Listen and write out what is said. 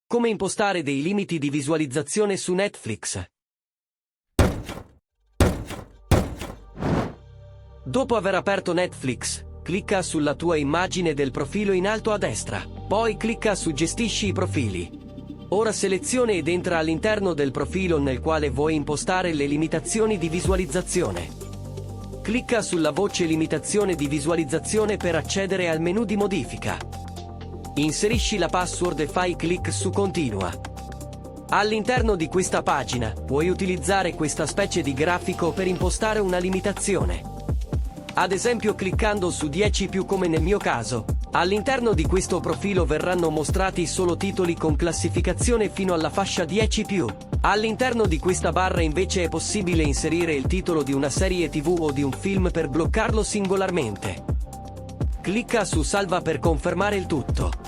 Come impostare dei limiti di visualizzazione su Netflix. Dopo aver aperto Netflix, clicca sulla tua immagine del profilo in alto a destra. Poi clicca su Gestisci i profili. Ora seleziona ed entra all'interno del profilo nel quale vuoi impostare le limitazioni di visualizzazione. Clicca sulla voce Limitazione di visualizzazione per accedere al menu di modifica. Inserisci la password e fai clic su Continua. All'interno di questa pagina, puoi utilizzare questa specie di grafico per impostare una limitazione. Ad esempio cliccando su 10+, come nel mio caso. All'interno di questo profilo verranno mostrati solo titoli con classificazione fino alla fascia 10+. All'interno di questa barra invece è possibile inserire il titolo di una serie TV o di un film per bloccarlo singolarmente. Clicca su Salva per confermare il tutto.